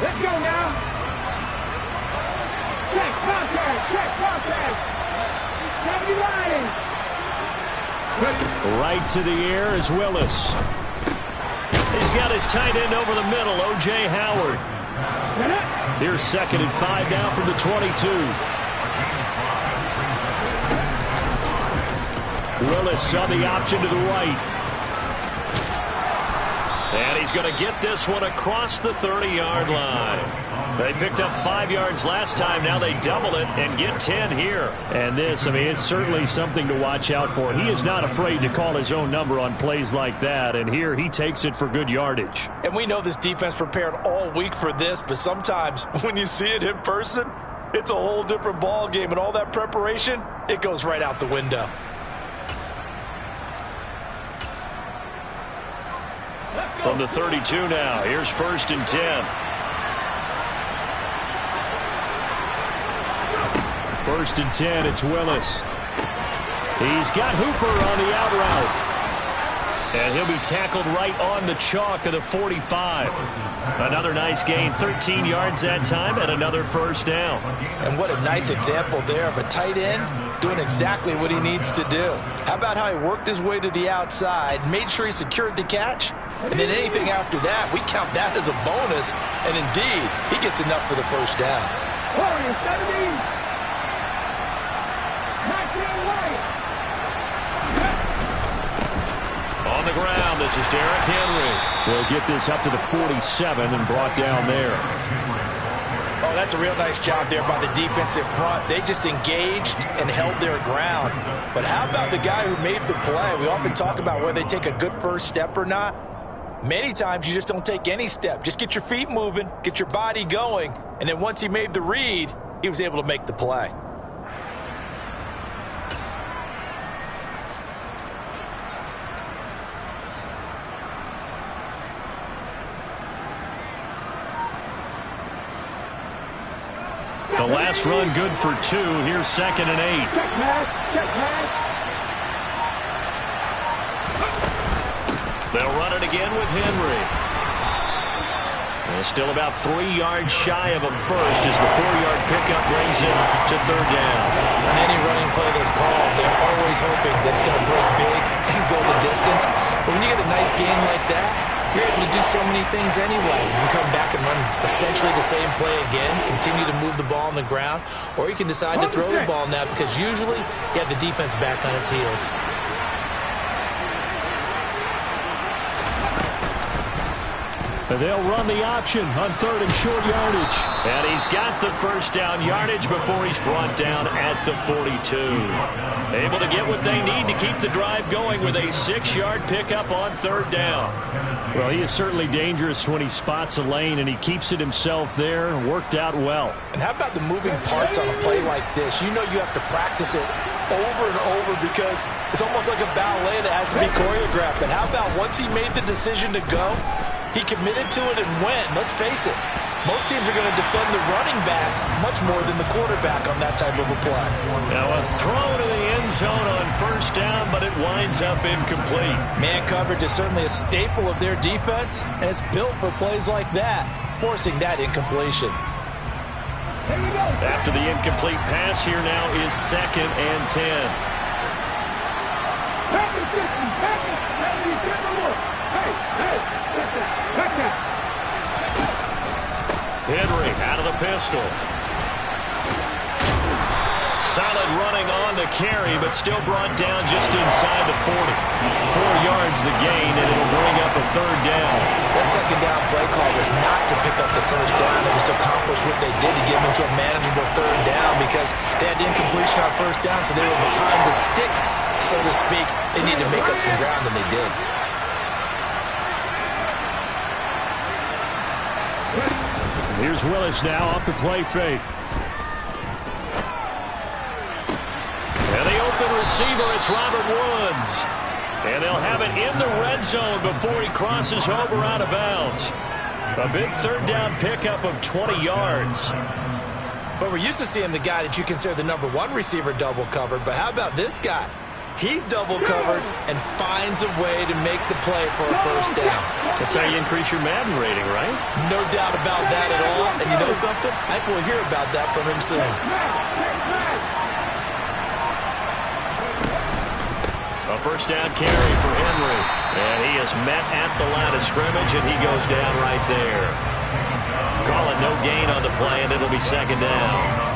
Let's go now. Check contact. Check contact. 79. Right to the air is Willis. He's got his tight end over the middle, O.J. Howard. Here's 2nd and 5 now from the 22. Willis on the option to the right. And he's going to get this one across the 30-yard line. They picked up 5 yards last time. Now they double it and get 10 here. And this, I mean, it's certainly something to watch out for. He is not afraid to call his own number on plays like that. And here he takes it for good yardage. And we know this defense prepared all week for this, but sometimes when you see it in person, it's a whole different ball game. And all that preparation, it goes right out the window. From the 32 now, here's 1st and 10. 1st and 10, it's Willis. He's got Hooper on the out route. And he'll be tackled right on the chalk of the 45. Another nice gain, 13 yards that time, and another 1st down. And what a nice example there of a tight end doing exactly what he needs to do. How about how he worked his way to the outside, made sure he secured the catch, and then anything after that, we count that as a bonus. And indeed, he gets enough for the 1st down. On the ground, this is Derrick Henry. We'll get this up to the 47 and brought down there. Oh, that's a real nice job there by the defensive front. They just engaged and held their ground. But how about the guy who made the play? We often talk about whether they take a good first step or not. Many times you just don't take any step. Just get your feet moving, get your body going, and then once he made the read, he was able to make the play. The last run good for 2. Here's 2nd and 8. Check pass. Check pass. They'll run it again with Henry. And still about 3 yards shy of a first as the 4-yard pickup brings it to 3rd down. On any running play that's called, they're always hoping that it's going to break big and go the distance. But when you get a nice gain like that, you're able to do so many things anyway. You can come back and run essentially the same play again, continue to move the ball on the ground, or you can decide to throw the ball now because usually you have the defense back on its heels. They'll run the option on 3rd and short yardage. And he's got the 1st down yardage before he's brought down at the 42. Able to get what they need to keep the drive going with a 6-yard pickup on 3rd down. Well, he is certainly dangerous when he spots a lane, and he keeps it himself there. Worked out well. And how about the moving parts on a play like this? You know you have to practice it over and over because it's almost like a ballet that has to be choreographed. And how about once he made the decision to go, he committed to it and went. Let's face it, most teams are going to defend the running back much more than the quarterback on that type of a play. Now a throw to the end zone on 1st down, but it winds up incomplete. Man coverage is certainly a staple of their defense, and it's built for plays like that, forcing that incompletion. After the incomplete pass, here now is 2nd and 10. Henry out of the pistol. Solid running on the carry, but still brought down just inside the 40. 4 yards the gain, and it'll bring up a 3rd down. That 2nd down play call was not to pick up the 1st down. It was to accomplish what they did to get them into a manageable 3rd down because they had the incompletion on 1st down, so they were behind the sticks, so to speak. They needed to make up some ground, and they did. Here's Willis now off the play fake. And the open receiver, it's Robert Woods. And they'll have it in the red zone before he crosses over out of bounds. A big 3rd down pickup of 20 yards. But we're used to seeing the guy that you consider the #1 receiver double covered. But how about this guy? He's double covered and finds a way to make the play for a first down. That's how you increase your Madden rating, right? No doubt about that at all. And you know something? I think we'll hear about that from him soon. A first down carry for Henry. And he is met at the line of scrimmage, and he goes down right there. Call it no gain on the play, and it'll be second down.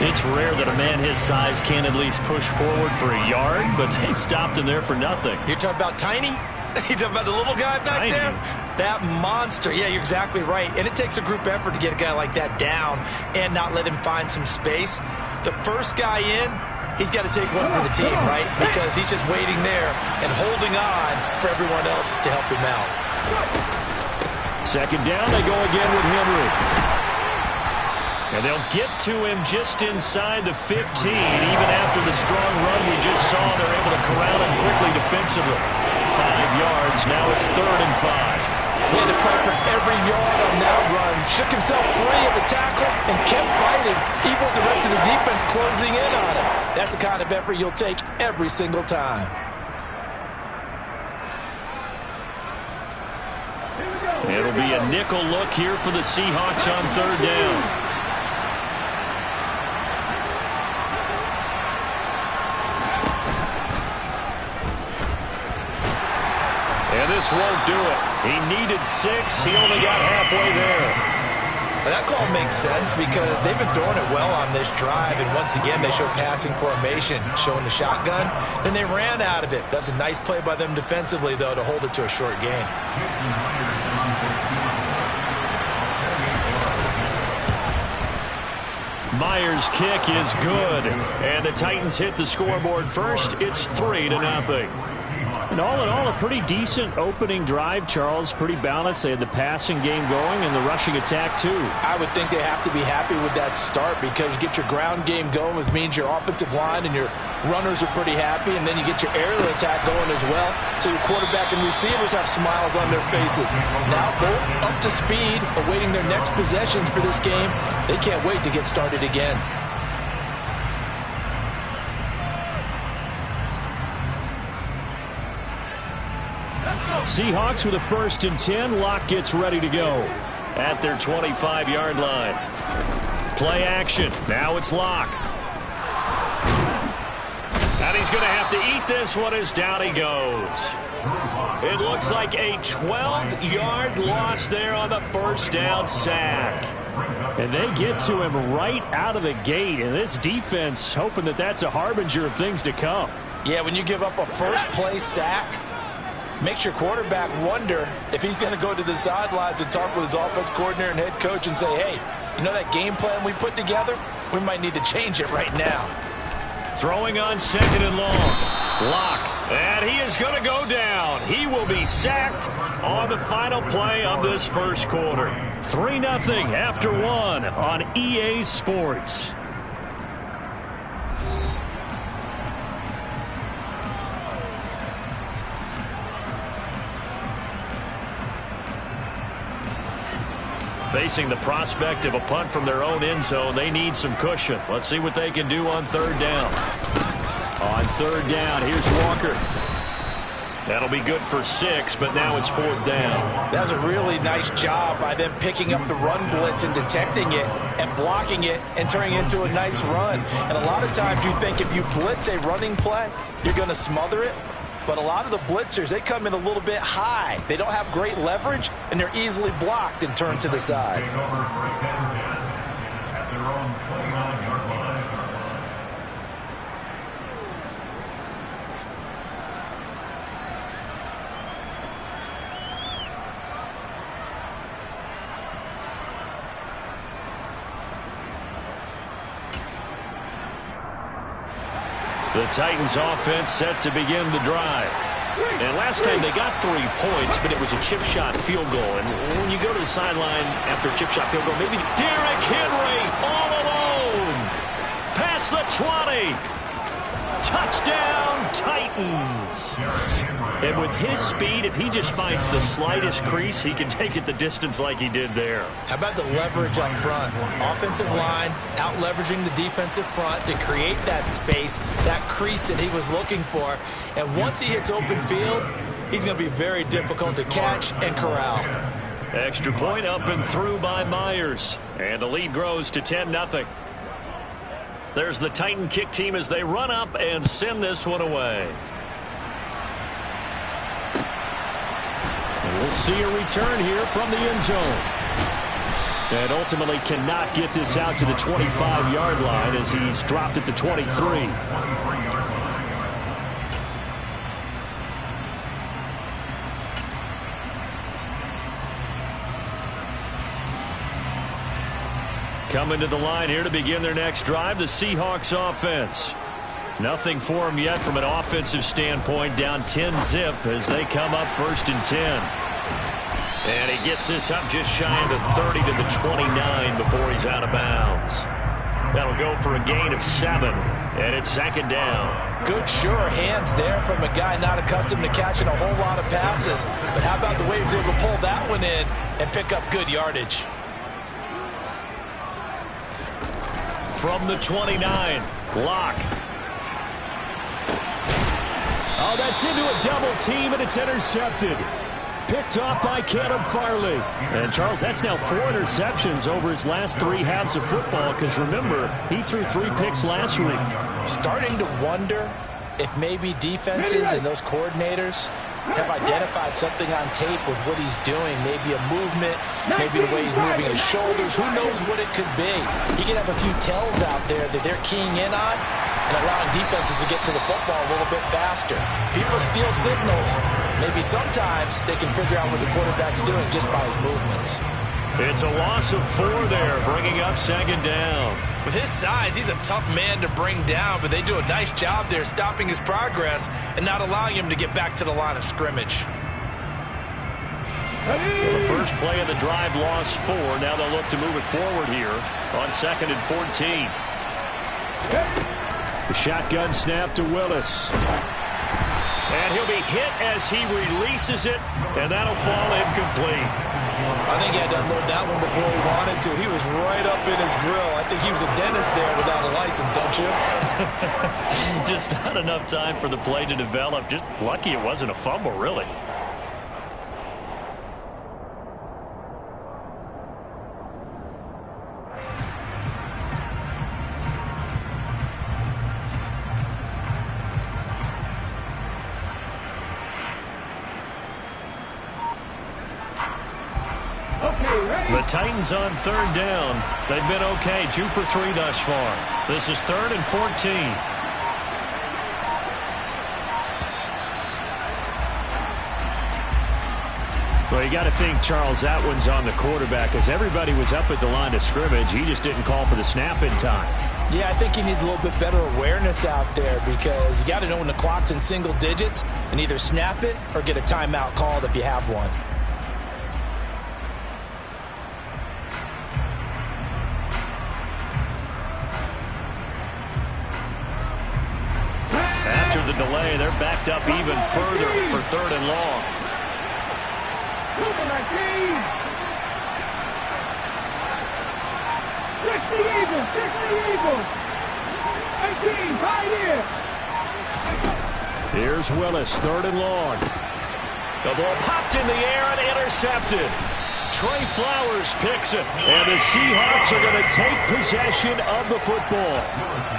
It's rare that a man his size can at least push forward for a yard, but they stopped him there for nothing. You're talking about Tiny? You're talking about the little guy back Tiny. there? That monster. Yeah, you're exactly right. And it takes a group effort to get a guy like that down and not let him find some space. The first guy in, he's got to take one for the team, right? Because he's just waiting there and holding on for everyone else to help him out. Second down, they go again with Henry. And they'll get to him just inside the 15. Even after the strong run we just saw, they're able to corral him quickly defensively. 5 yards. Now it's 3rd and 5. He had to fight for every yard on that run. Shook himself free of the tackle and kept fighting, even with the rest of the defense closing in on him. That's the kind of effort you'll take every single time. It'll be a nickel look here for the Seahawks on 3rd down. And this won't do it. He needed 6. He only got halfway there. But that call makes sense because they've been throwing it well on this drive. And once again, they show passing formation, showing the shotgun. Then they ran out of it. That's a nice play by them defensively, though, to hold it to a short gain. Myers' kick is good. And the Titans hit the scoreboard first. It's 3-0. And all in all, a pretty decent opening drive, Charles. Pretty balanced. They had the passing game going and the rushing attack, too. I would think they have to be happy with that start because you get your ground game going, which means your offensive line and your runners are pretty happy, and then you get your aerial attack going as well, so your quarterback and receivers have smiles on their faces. Now both up to speed, awaiting their next possessions for this game. They can't wait to get started again. Seahawks with a 1st and 10. Locke gets ready to go at their 25-yard line. Play action. Now it's Locke. And he's going to have to eat this one as down he goes. It looks like a 12-yard loss there on the first down sack. And they get to him right out of the gate. And this defense hoping that that's a harbinger of things to come. Yeah, when you give up a first-play sack, makes your quarterback wonder if he's going to go to the sidelines and talk with his offense coordinator and head coach and say, hey, you know that game plan we put together? We might need to change it right now. Throwing on 2nd and long. Locke. And he is going to go down. He will be sacked on the final play of this first quarter. 3-0 after 1 on EA Sports. Facing the prospect of a punt from their own end zone, they need some cushion. Let's see what they can do on 3rd down. On 3rd down, here's Walker. That'll be good for 6, but now it's 4th down. That's a really nice job by them picking up the run blitz and detecting it and blocking it and turning it into a nice run. And a lot of times you think if you blitz a running play, you're going to smother it. But a lot of the blitzers, they come in a little bit high. They don't have great leverage, and they're easily blocked and turned to the side. The Titans offense set to begin the drive. And last time they got 3 points, but it was a chip shot field goal. And when you go to the sideline after a chip shot field goal, maybe Derrick Henry all alone. Past the 20. Touchdown, Titans. And with his speed, if he just finds the slightest crease, he can take it the distance like he did there. How about the leverage up front? Offensive line out leveraging the defensive front to create that space, that crease that he was looking for. And once he hits open field, he's going to be very difficult to catch and corral. Extra point up and through by Myers. And the lead grows to 10-0. There's the Titan kick team as they run up and send this one away. And we'll see a return here from the end zone. And ultimately cannot get this out to the 25-yard line as he's dropped at the 23. Coming to the line here to begin their next drive, the Seahawks offense. Nothing for them yet from an offensive standpoint, down 10-zip as they come up 1st and 10. And he gets this up just shy of the 30 to the 29 before he's out of bounds. That'll go for a gain of 7, and it's 2nd down. Good, sure hands there from a guy not accustomed to catching a whole lot of passes. But how about the way he was able to pull that one in and pick up good yardage? From the 29, Locke. Oh, that's into a double team, and it's intercepted. Picked off by Caleb Farley. And, Charles, that's now 4 interceptions over his last 3 halves of football because, remember, he threw 3 picks last week. Starting to wonder if maybe defenses and those coordinators have identified something on tape with what he's doing. Maybe a movement, maybe the way he's moving his shoulders. Who knows what it could be? He could have a few tells out there that they're keying in on and allowing defenses to get to the football a little bit faster. People steal signals. Maybe sometimes they can figure out what the quarterback's doing just by his movements. It's a loss of 4 there, bringing up 2nd down. With his size, he's a tough man to bring down, but they do a nice job there stopping his progress and not allowing him to get back to the line of scrimmage. Well, the first play of the drive lost 4. Now they'll look to move it forward here on 2nd and 14. The shotgun snap to Willis. And he'll be hit as he releases it, and that'll fall incomplete. I think he had to unload that one before he wanted to. He was right up in his grill. I think he was a dentist there without a license, don't you? Just not enough time for the play to develop. Just lucky it wasn't a fumble, really. The Titans on 3rd down. They've been okay, 2 for 3 thus far. This is 3rd and 14. Well, you got to think, Charles, that one's on the quarterback as everybody was up at the line of scrimmage. He just didn't call for the snap in time. Yeah, I think he needs a little bit better awareness out there because you got to know when the clock's in single digits and either snap it or get a timeout called if you have one. After the delay, they're backed up even further for 3rd and long. 60 Eagles, 60 Eagles. 18, right here. Here's Willis, 3rd and long. The ball popped in the air and intercepted. Trey Flowers picks it. And the Seahawks are going to take possession of the football.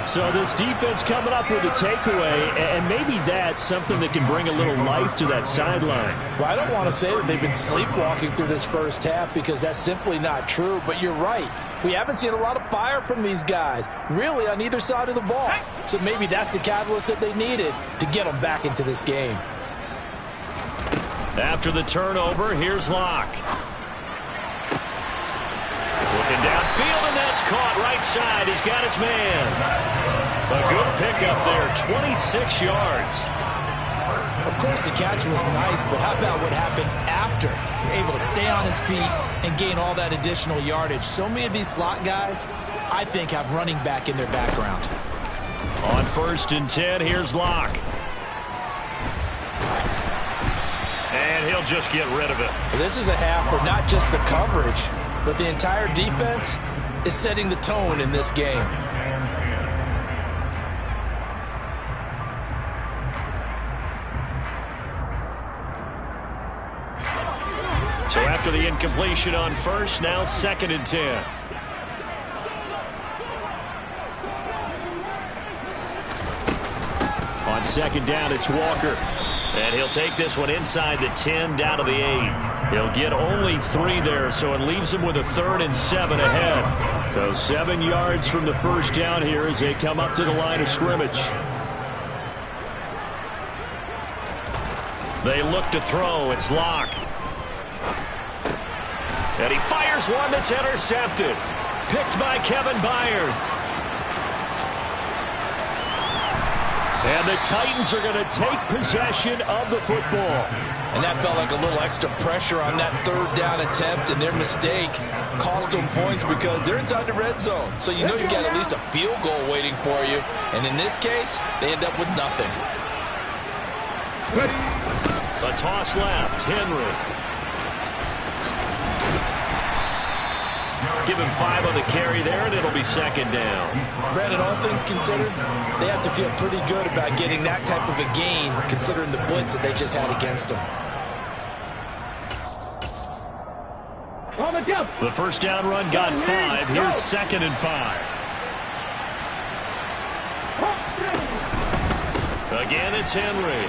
So this defense coming up with a takeaway, and maybe that's something that can bring a little life to that sideline. Well, I don't want to say that they've been sleepwalking through this first half because that's simply not true, but you're right. We haven't seen a lot of fire from these guys, really on either side of the ball. So maybe that's the catalyst that they needed to get them back into this game. After the turnover, here's Locke. Looking downfield, and that's caught right side. He's got his man. A good pickup there, 26 yards. Of course, the catch was nice, but how about what happened after? Able to stay on his feet and gain all that additional yardage. So many of these slot guys, I think, have running back in their background. On 1st and 10, here's Locke. And he'll just get rid of it. This is a half where not just the coverage, but the entire defense is setting the tone in this game. So after the incompletion on 1st, now 2nd and 10. On 2nd down, it's Walker. And he'll take this one inside the 10, down to the 8. He'll get only 3 there, so it leaves him with a 3rd and 7 ahead. So 7 yards from the first down here as they come up to the line of scrimmage. They look to throw. It's Locke. And he fires one that's intercepted. Picked by Kevin Byard. And the Titans are going to take possession of the football. And that felt like a little extra pressure on that 3rd down attempt, and their mistake cost them points because they're inside the red zone. So you know you've got at least a field goal waiting for you. And in this case, they end up with nothing. A toss left. Henry. Give him 5 on the carry there, and it'll be 2nd down. Brandon, all things considered, they have to feel pretty good about getting that type of a gain, considering the blitz that they just had against them. On the jump. The first down run got 5. Here's 2nd and 5. Again, it's Henry.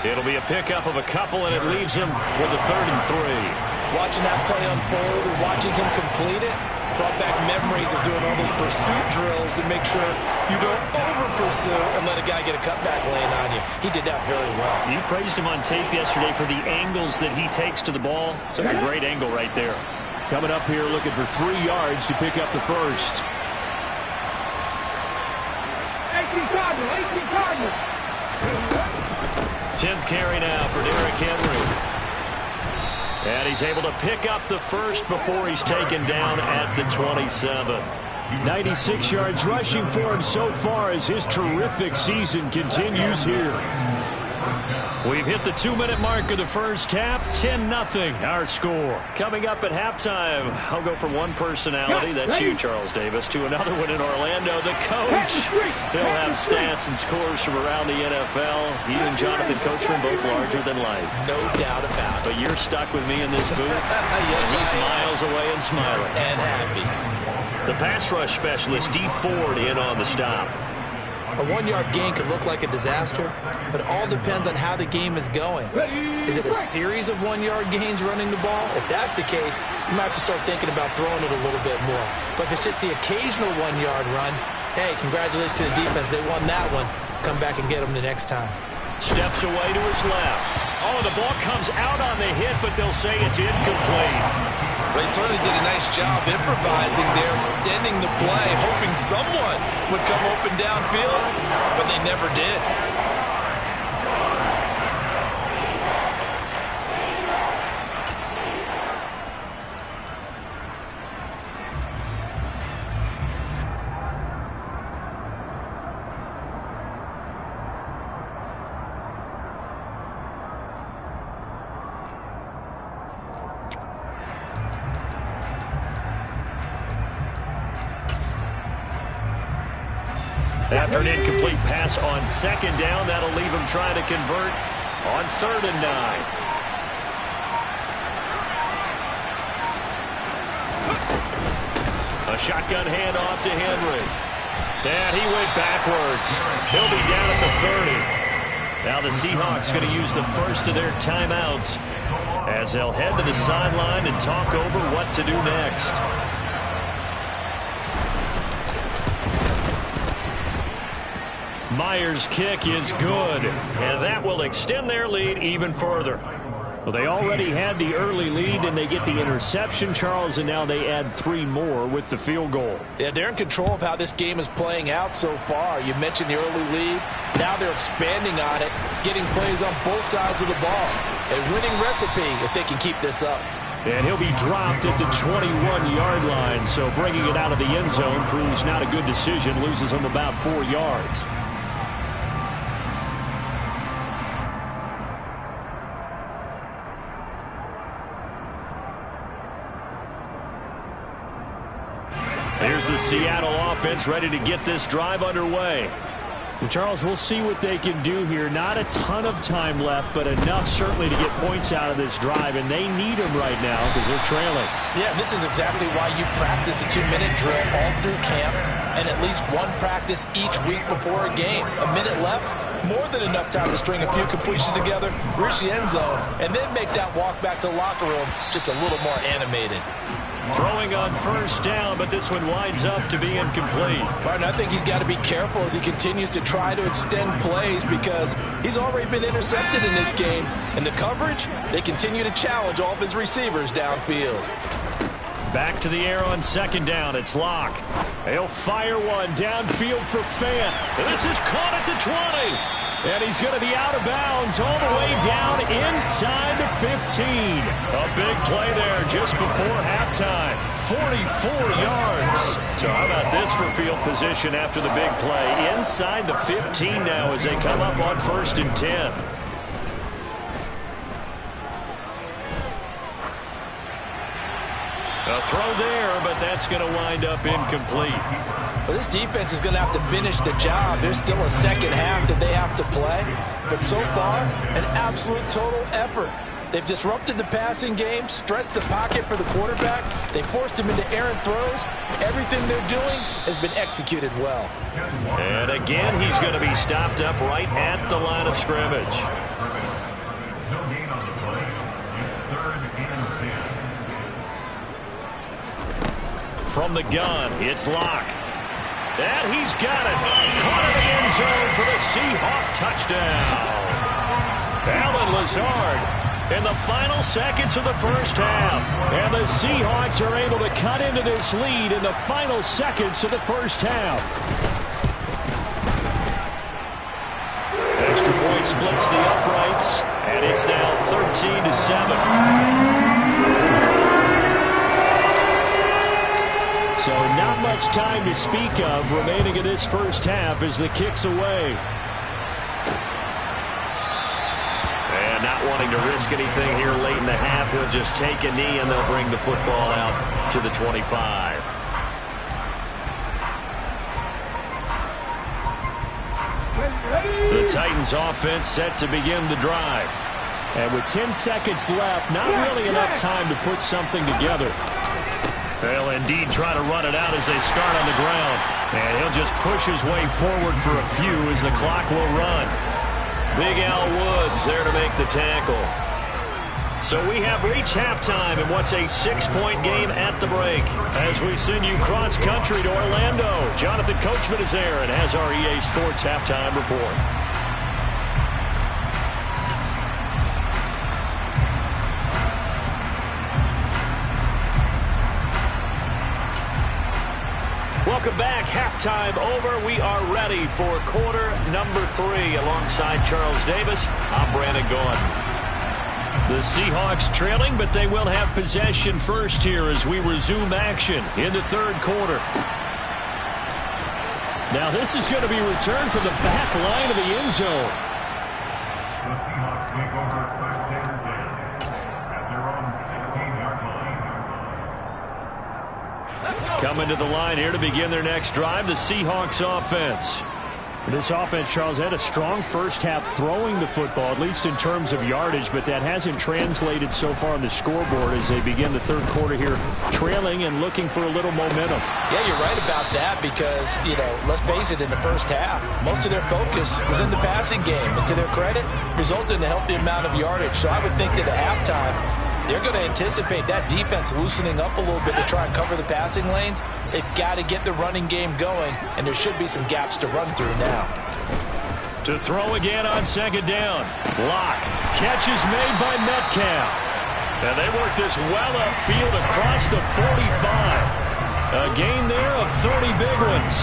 It'll be a pickup of a couple, and it leaves him with a 3rd and 3. Watching that play unfold and watching him complete it brought back memories of doing all those pursuit drills to make sure you don't over-pursue and let a guy get a cutback lane on you. He did that very well. You praised him on tape yesterday for the angles that he takes to the ball. Took a great angle right there. Coming up here looking for 3 yards to pick up the first. 18 Cardinals. 10th carry now for Derrick Henry. And he's able to pick up the first before he's taken down at the 27. 96 yards rushing for him so far as his terrific season continues here. We've hit the 2-minute mark of the first half. 10-0 our score. Coming up at halftime, I'll go from one personality, that's you, Charles Davis, to another one in Orlando, the coach. He'll have stats and scores from around the NFL. He and Jonathan Coachman both larger than life. No doubt about it. But you're stuck with me in this booth. Yes, and he's miles away and smiling. And happy. The pass rush specialist, D. Ford, in on the stop. A 1-yard gain could look like a disaster, but it all depends on how the game is going. Is it a series of 1-yard gains running the ball? If that's the case, you might have to start thinking about throwing it a little bit more. But if it's just the occasional 1-yard run, hey, congratulations to the defense. They won that one. Come back and get them the next time. Steps away to his left. Oh, the ball comes out on the hit, but they'll say it's incomplete. They certainly did a nice job improvising there, extending the play, hoping someone would come open downfield, but they never did. After an incomplete pass on 2nd down, that'll leave him trying to convert on 3rd and 9. A shotgun handoff to Henry. And he went backwards. He'll be down at the 30. Now the Seahawks going to use the first of their timeouts as they'll head to the sideline and talk over what to do next. Myers' kick is good, and that will extend their lead even further. Well, they already had the early lead, and they get the interception, Charles, and now they add 3 more with the field goal. Yeah, they're in control of how this game is playing out so far. You mentioned the early lead. Now they're expanding on it, getting plays on both sides of the ball. A winning recipe if they can keep this up. And he'll be dropped at the 21-yard line. So bringing it out of the end zone proves not a good decision. Loses him about 4 yards. Here's the Seattle offense ready to get this drive underway. And Charles, we'll see what they can do here. Not a ton of time left, but enough certainly to get points out of this drive, and they need them right now because they're trailing. Yeah, this is exactly why you practice a 2-minute drill all through camp and at least one practice each week before a game. A minute left, more than enough time to string a few completions together, reach the end zone, and then make that walk back to the locker room just a little more animated. Throwing on first down, but this one winds up to be incomplete. Martin, I think he's got to be careful as he continues to try to extend plays because he's already been intercepted in this game. And the coverage, they continue to challenge all of his receivers downfield. Back to the air on second down. It's Locke. He'll fire one downfield for Fant. This is caught at the 20. And he's going to be out of bounds all the way down inside the 15. A big play there just before halftime. 44 yards. So how about this for field position after the big play? Inside the 15 now as they come up on 1st and 10. A throw there, but that's going to wind up incomplete. Well, this defense is going to have to finish the job. There's still a second half that they have to play. But so far, an absolute total effort. They've disrupted the passing game, stressed the pocket for the quarterback. They forced him into errant throws. Everything they're doing has been executed well. And again, he's going to be stopped up right at the line of scrimmage. From the gun, it's Locke. And he's got it. Caught in the end zone for the Seahawk touchdown. Allen Lazard in the final seconds of the first half. And the Seahawks are able to cut into this lead in the final seconds of the first half. Extra point splits the uprights, and it's now 13-7. So not much time to speak of remaining in this first half as the kick's away. And not wanting to risk anything here late in the half, he'll just take a knee and they'll bring the football out to the 25. The Titans offense set to begin the drive. And with 10 seconds left, not really enough time to put something together. They'll indeed try to run it out as they start on the ground. And he'll just push his way forward for a few as the clock will run. Big Al Woods there to make the tackle. So we have reached halftime in what's a 6-point game at the break. As we send you cross-country to Orlando, Jonathan Coachman is there and has our EA Sports halftime report. Welcome back. Halftime over. We are ready for quarter number 3 alongside Charles Davis. I'm Brandon Gaudin. The Seahawks trailing, but they will have possession first here as we resume action in the third quarter. Now this is going to be returned from the back line of the end zone. The Seahawks take over first down possession at their own 16-yard line. Coming to the line here to begin their next drive, the Seahawks offense. This offense, Charles, had a strong first half throwing the football, at least in terms of yardage, but that hasn't translated so far on the scoreboard as they begin the third quarter here, trailing and looking for a little momentum. Yeah, you're right about that because, let's face it, in the first half, most of their focus was in the passing game, and to their credit, resulted in a healthy amount of yardage. So I would think that at halftime, they're going to anticipate that defense loosening up a little bit to try and cover the passing lanes. They've got to get the running game going, and there should be some gaps to run through now. To throw again on second down. Locke. Catch is made by Metcalf. And they work this well upfield across the 45. A gain there of 30 big ones.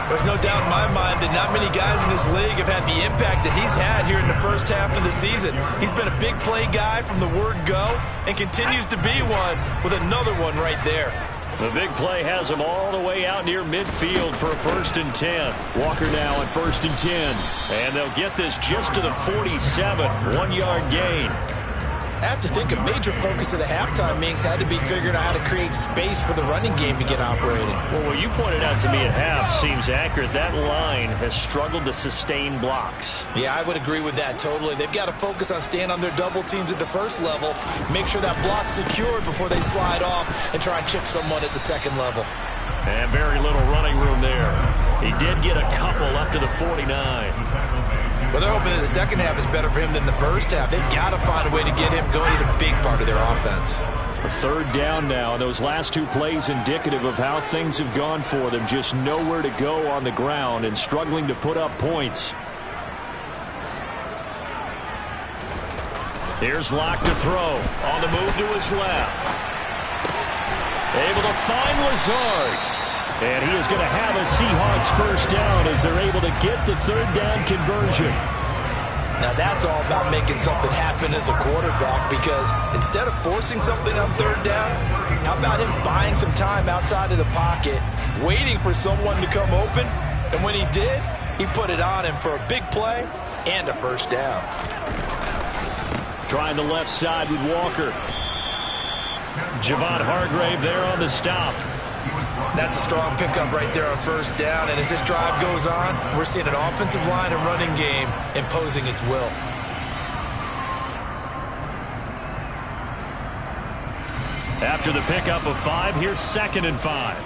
There's no doubt in my mind that not many guys in this league have had the impact that he's had here in the first half of the season. He's been a big play guy from the word go and continues to be one with another one right there. The big play has him all the way out near midfield for a 1st and 10. Walker now on 1st and 10. And they'll get this just to the 47, 1-yard gain. I have to think a major focus of the halftime meetings had to be figuring out how to create space for the running game to get operating. Well, what you pointed out to me at half seems accurate. That line has struggled to sustain blocks. Yeah, I would agree with that totally. They've got to focus on staying on their double teams at the first level, make sure that block's secured before they slide off and try and chip someone at the second level. And very little running room there. He did get a couple up to the 49. Well, they're hoping that the second half is better for him than the first half. They've got to find a way to get him going. He's a big part of their offense. A 3rd down now, and those last 2 plays indicative of how things have gone for them. Just nowhere to go on the ground and struggling to put up points. Here's Locke to throw. On the move to his left. Able to find Lazard. And he is going to have a Seahawks 1st down as they're able to get the 3rd down conversion. Now that's all about making something happen as a quarterback, because instead of forcing something on 3rd down, how about him buying some time outside of the pocket, waiting for someone to come open, and when he did, he put it on him for a big play and a 1st down. Trying the left side with Walker. Javon Hargrave there on the stop. That's a strong pickup right there on 1st down, and as this drive goes on, we're seeing an offensive line and running game imposing its will. After the pickup of 5, here's 2nd and 5.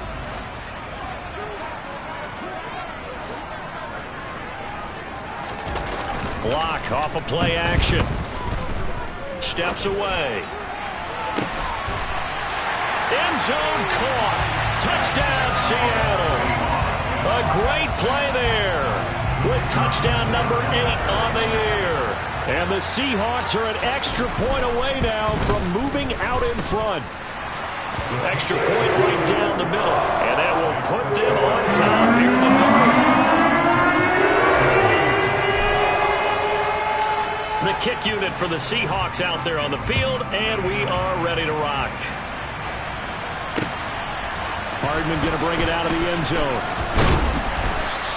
Block off a play action. Steps away. End zone caught. Touchdown, Seattle. A great play there with touchdown number 8 on the year. And the Seahawks are an extra point away now from moving out in front. Extra point right down the middle. And that will put them on top here in the 3rd. The kick unit for the Seahawks out there on the field, and we are ready to rock. Hardman going to bring it out of the end zone.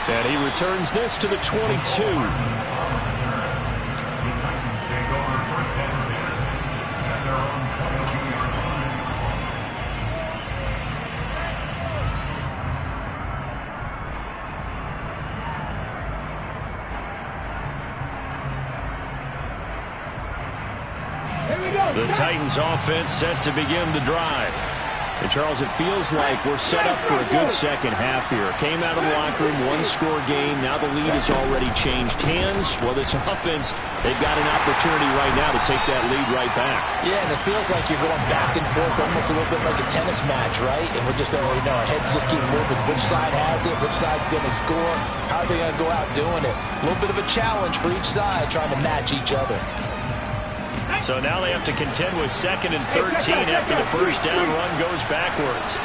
And he returns this to the 22. The Titans offense set to begin the drive. And Charles, it feels like we're set up for a good second half here. Came out of the locker room, 1-score game. Now the lead has already changed hands. Well, this offense, they've got an opportunity right now to take that lead right back. Yeah, and it feels like you're going back and forth almost a little bit like a tennis match, right? And we're just, our heads just keep moving. Which side has it? Which side's going to score? How are they going to go out doing it? A little bit of a challenge for each side trying to match each other. So now they have to contend with 2nd and 13 after the 1st down run goes backwards.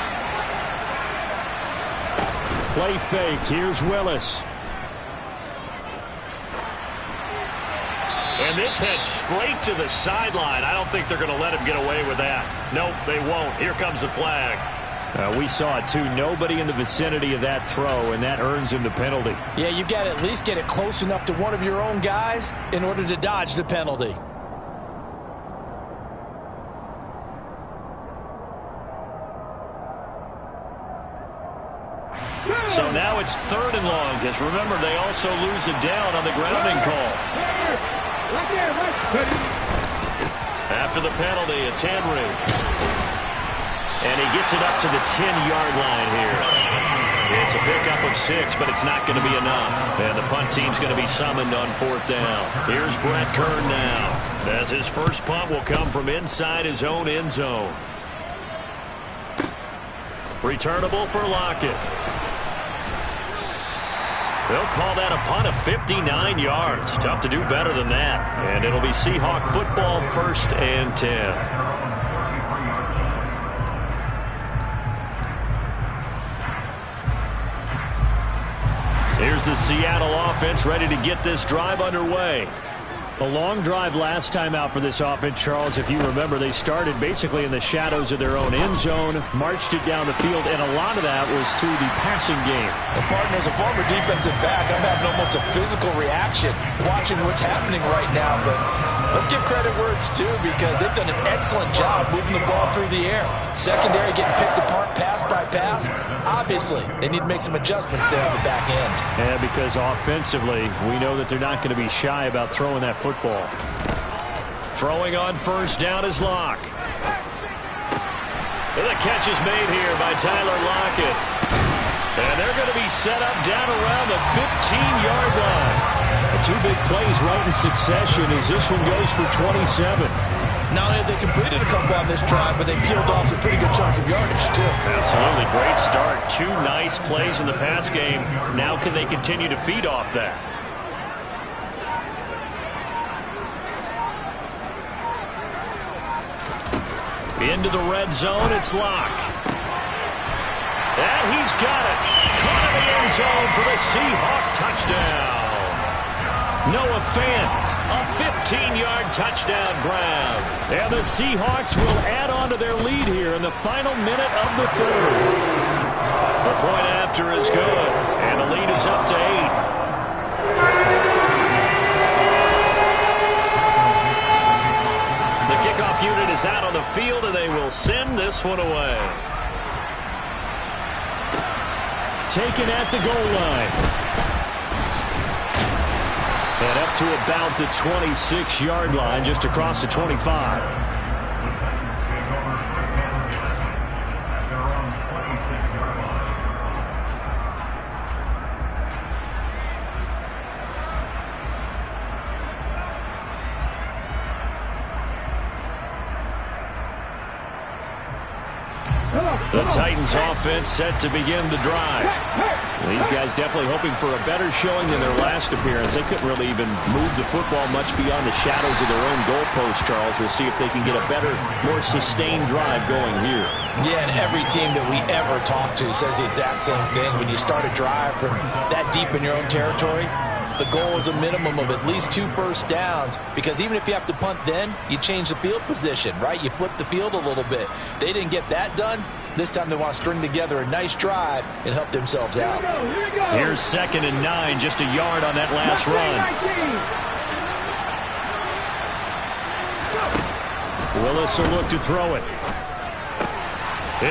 Play fake. Here's Willis. And this heads straight to the sideline. I don't think they're going to let him get away with that. Nope, they won't. Here comes the flag. We saw it, too. Nobody in the vicinity of that throw, and that earns him the penalty. Yeah, you've got to at least get it close enough to one of your own guys in order to dodge the penalty. So now it's 3rd and long, because remember, they also lose a down on the grounding call. After the penalty, it's Henry. And he gets it up to the 10-yard line here. It's a pickup of 6, but it's not going to be enough. And the punt team's going to be summoned on 4th down. Here's Brett Kern now, as his first punt will come from inside his own end zone. Returnable for Lockett. They'll call that a punt of 59 yards. Tough to do better than that. And it'll be Seahawk football, 1st and 10. Here's the Seattle offense ready to get this drive underway. A long drive last time out for this offense, Charles. If you remember, they started basically in the shadows of their own end zone, marched it down the field, and a lot of that was through the passing game. Well, partner, as a former defensive back, I'm having almost a physical reaction watching what's happening right now. But let's give credit where it's due, because they've done an excellent job moving the ball through the air. Secondary getting picked apart pass by pass. Obviously, they need to make some adjustments there on the back end. Yeah, because offensively, we know that they're not going to be shy about throwing that football. Throwing on first down is Locke. The catch is made here by Tyler Lockett. And they're going to be set up down around the 15-yard line. Two big plays right in succession as this one goes for 27. Not only have they completed a couple on this drive, but they peeled off some pretty good chunks of yardage, too. Absolutely. Great start. Two nice plays in the pass game. Now can they continue to feed off that? Into the red zone, it's Locke. And he's got it. Caught in the end zone for the Seahawk touchdown. Noah Fant, a 15-yard touchdown grab. And the Seahawks will add on to their lead here in the final minute of the third. The point after is good, and the lead is up to 8. The kickoff unit is out on the field, and they will send this one away. Taken at the goal line. And up to about the 26-yard line, just across the 25. The Titans offense set to begin the drive. These guys definitely hoping for a better showing than their last appearance. They couldn't really even move the football much beyond the shadows of their own goalpost, Charles. We'll see if they can get a better, more sustained drive going here. Yeah, and every team that we ever talk to says the exact same thing. When you start a drive from that deep in your own territory, the goal is a minimum of at least 2 first downs, because even if you have to punt then, you change the field position, right? You flip the field a little bit. They didn't get that done. This time they want to string together a nice drive and help themselves out. Here's 2nd and 9, just a yard on that last run. Willis will look to throw it.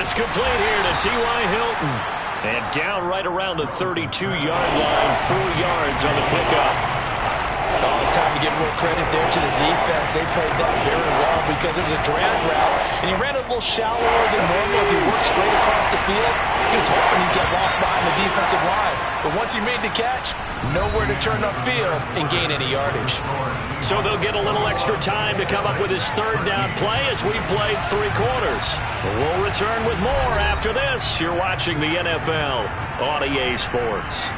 It's complete here to T.Y. Hilton. And down right around the 32-yard line, 4 yards on the pickup. Oh, it's time to give a little credit there to the defense. They played that very well because it was a drag route, and he ran it a little shallower than normal as he worked straight across the field. He was hoping he'd get lost behind the defensive line, but once he made the catch, nowhere to turn upfield and gain any yardage. So they'll get a little extra time to come up with his 3rd down play as we played 3 quarters. We'll return with more after this. You're watching the NFL on EA Sports.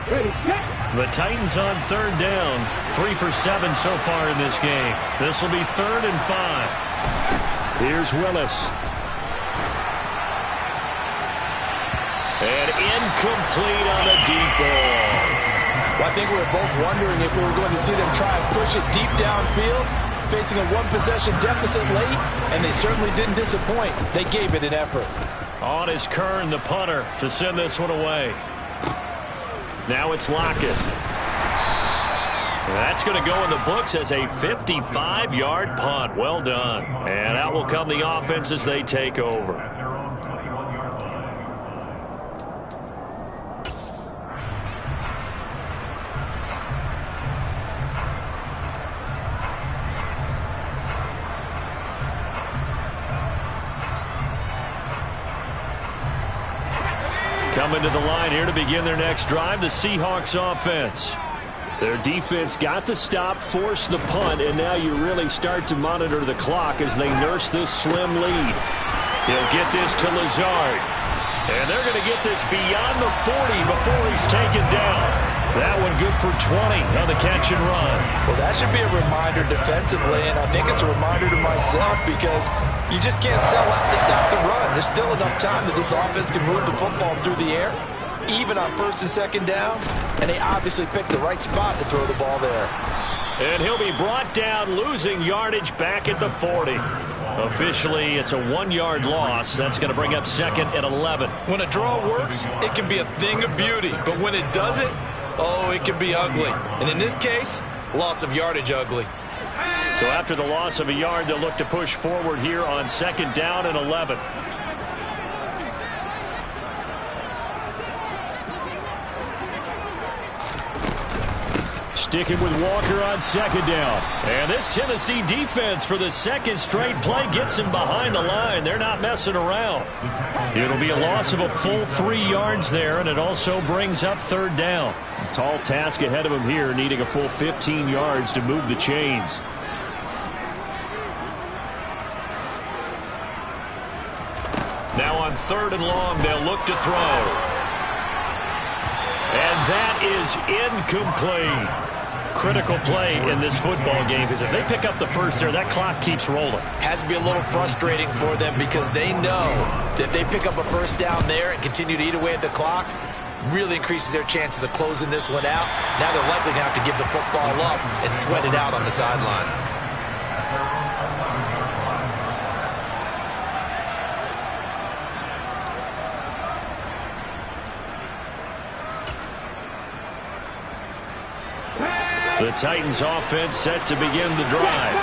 The Titans on 3rd down. 3 for 7 so far in this game. This will be 3rd and 5. Here's Willis. And incomplete on the deep ball. Well, I think we were both wondering if we were going to see them try and push it deep downfield, facing a 1-possession deficit late, and they certainly didn't disappoint. They gave it an effort. On is Kern, the punter, to send this one away. Now it's Lockett. That's going to go in the books as a 55-yard punt. Well done. And out will come the offense as they take over. Coming to the line here to begin their next drive, the Seahawks offense. Their defense got the stop, forced the punt, and now you really start to monitor the clock as they nurse this slim lead. He'll get this to Lazard. And they're going to get this beyond the 40 before he's taken down. That one good for 20 on the catch and run. Well, that should be a reminder defensively, and I think it's a reminder to myself because you just can't sell out to stop the run. There's still enough time that this offense can move the football through the air, even on first and second downs, and they obviously picked the right spot to throw the ball there. And he'll be brought down, losing yardage back at the 40. Officially, it's a 1-yard loss. That's going to bring up 2nd and 11. When a draw works, it can be a thing of beauty. But when it doesn't, oh, it can be ugly. And in this case, loss of yardage ugly. So after the loss of a yard, they'll look to push forward here on 2nd down and 11. Sticking with Walker on 2nd down. And this Tennessee defense for the 2nd straight play gets him behind the line. They're not messing around. It'll be a loss of a full 3 yards there, and it also brings up 3rd down. A tall task ahead of him here, needing a full 15 yards to move the chains. Now on 3rd and long, they'll look to throw. And that is incomplete. Critical play in this football game, because if they pick up the first there, that clock keeps rolling. Has to be a little frustrating for them because they know that if they pick up a first down there and continue to eat away at the clock, really increases their chances of closing this one out. Now they're likely going to have to give the football up and sweat it out on the sideline. The Titans offense set to begin the drive.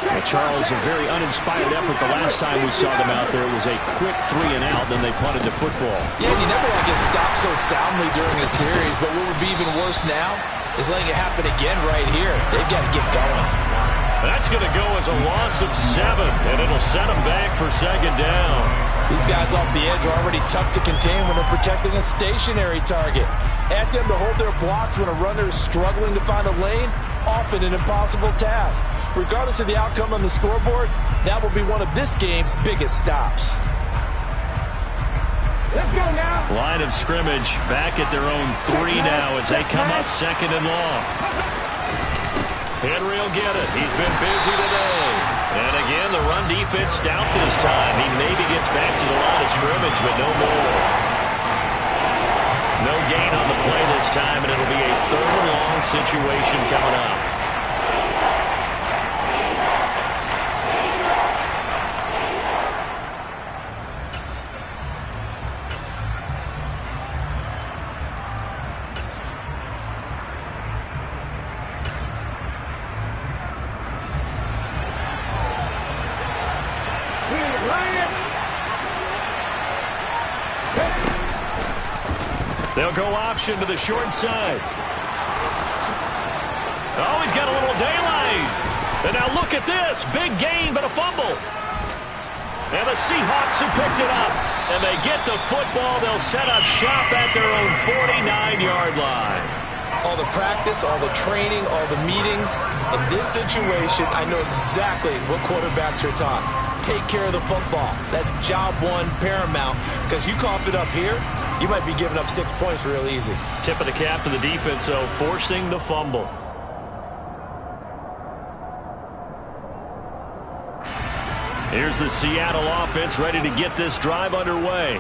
Well, Charles, a very uninspired effort the last time we saw them out there. It was a quick 3 and out, then they punted the football. Yeah, you never want to get stopped so soundly during a series, but what would be even worse now is letting it happen again right here. They've got to get going. That's going to go as a loss of 7, and it'll set them back for 2nd down. These guys off the edge are already tough to contain when they're protecting a stationary target. Ask them to hold their blocks when a runner is struggling to find a lane, often an impossible task. Regardless of the outcome on the scoreboard, that will be one of this game's biggest stops. Let's go now. Line of scrimmage back at their own 3 now as they come up 2nd and long. Henry will get it. He's been busy today. And again, the run defense stout this time. He maybe gets back to the line of scrimmage, but no more. No gain on the play this time, and it'll be a 3rd and long situation coming up. They'll go option to the short side. Oh, he's got a little daylight. And now look at this. Big gain, but a fumble. And the Seahawks have picked it up. And they get the football. They'll set up shop at their own 49-yard line. All the practice, all the training, all the meetings. In this situation, I know exactly what quarterbacks are taught. Take care of the football. That's job 1 paramount. Because you cough it up here, you might be giving up 6 points real easy. Tip of the cap to the defense, though, forcing the fumble. Here's the Seattle offense ready to get this drive underway.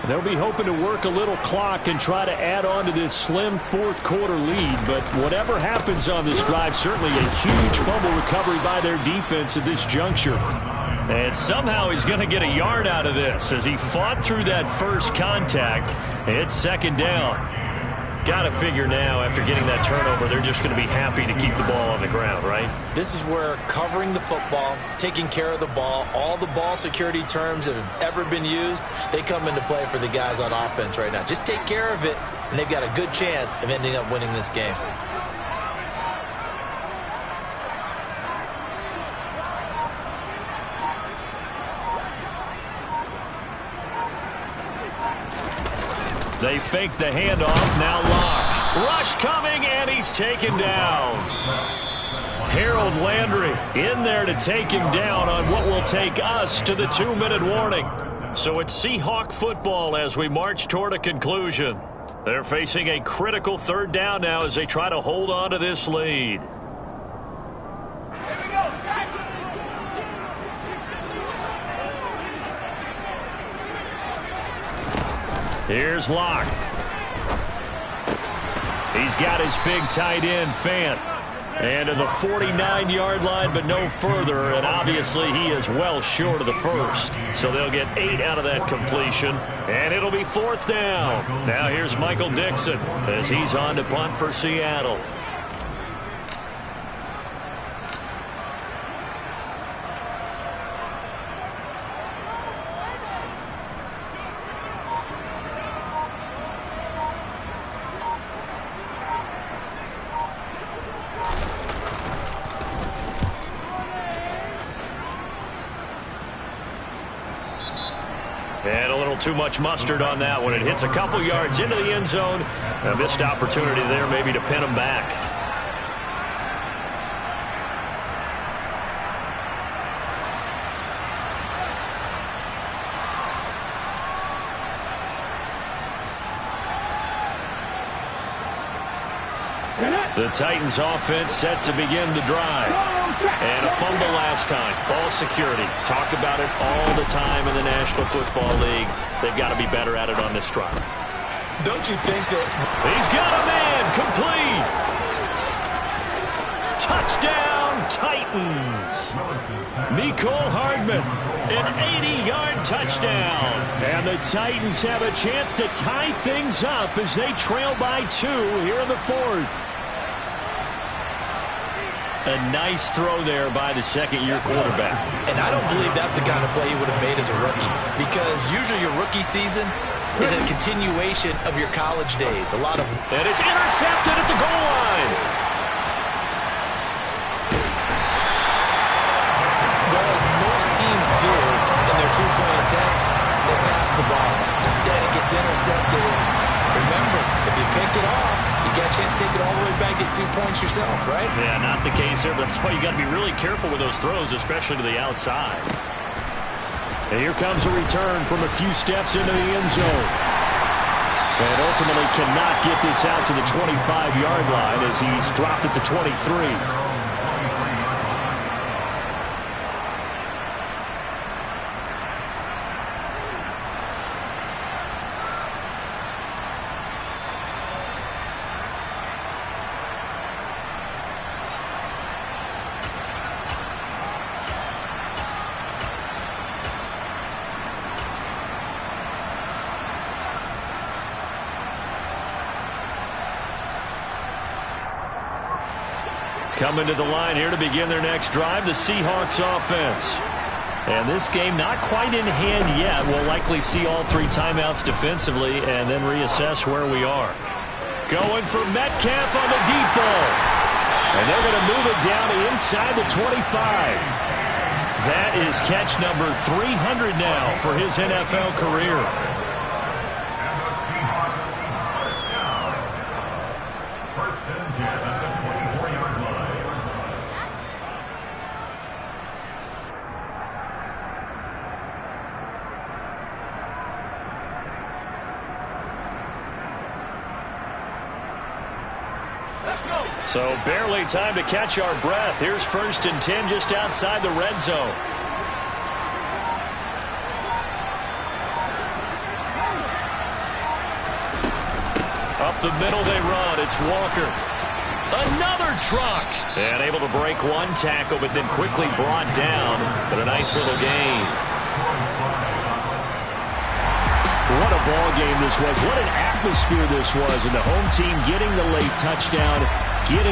They'll be hoping to work a little clock and try to add on to this slim 4th quarter lead. But whatever happens on this drive, certainly a huge fumble recovery by their defense at this juncture. And somehow he's going to get a yard out of this as he fought through that first contact. It's 2nd down. Got to figure now, after getting that turnover, they're just going to be happy to keep the ball on the ground, right? This is where covering the football, taking care of the ball, all the ball security terms that have ever been used, they come into play for the guys on offense right now. Just take care of it, and they've got a good chance of ending up winning this game. They fake the handoff. Now Locke. Rush coming, and he's taken down. Harold Landry in there to take him down on what will take us to the 2-minute warning. So it's Seahawk football as we march toward a conclusion. They're facing a critical third down now as they try to hold on to this lead. Here's Locke. He's got his big tight end, Fant. And to the 49-yard line, but no further. And obviously, he is well short of the first. So they'll get 8 out of that completion. And it'll be 4th down. Now here's Michael Dixon as he's on to punt for Seattle. And a little too much mustard on that one. It hits a couple yards into the end zone. A missed opportunity there maybe to pin him back. The Titans offense set to begin the drive. And a fumble last time. Ball security. Talk about it all the time in the National Football League. They've got to be better at it on this drive. Don't you think that... He's got a man. Complete. Touchdown, Titans. Mecole Hardman, an 80-yard touchdown. And the Titans have a chance to tie things up as they trail by 2 here in the 4th. A nice throw there by the second-year quarterback. And I don't believe that's the kind of play he would have made as a rookie, because usually your rookie season is a continuation of your college days. And it's intercepted at the goal line. Well, as most teams do in their 2-point attempt, they pass the ball. Instead, it gets intercepted. And remember, if you pick it off, you got a chance to take it all the way back, get 2 points yourself, right? Yeah, not the case there, but that's why you got to be really careful with those throws, especially to the outside. And here comes a return from a few steps into the end zone. And ultimately cannot get this out to the 25-yard line as he's dropped at the 23. Coming to the line here to begin their next drive, the Seahawks offense. And this game not quite in hand yet. We'll likely see all 3 timeouts defensively and then reassess where we are. Going for Metcalf on the deep ball. And they're going to move it down to inside the 25. That is catch number 300 now for his NFL career. So barely time to catch our breath. Here's 1st and 10 just outside the red zone. Up the middle they run. It's Walker. Another truck. And able to break one tackle, but then quickly brought down. But a nice little gain. What a ball game this was. What an atmosphere this was. And the home team getting the late touchdown. Getting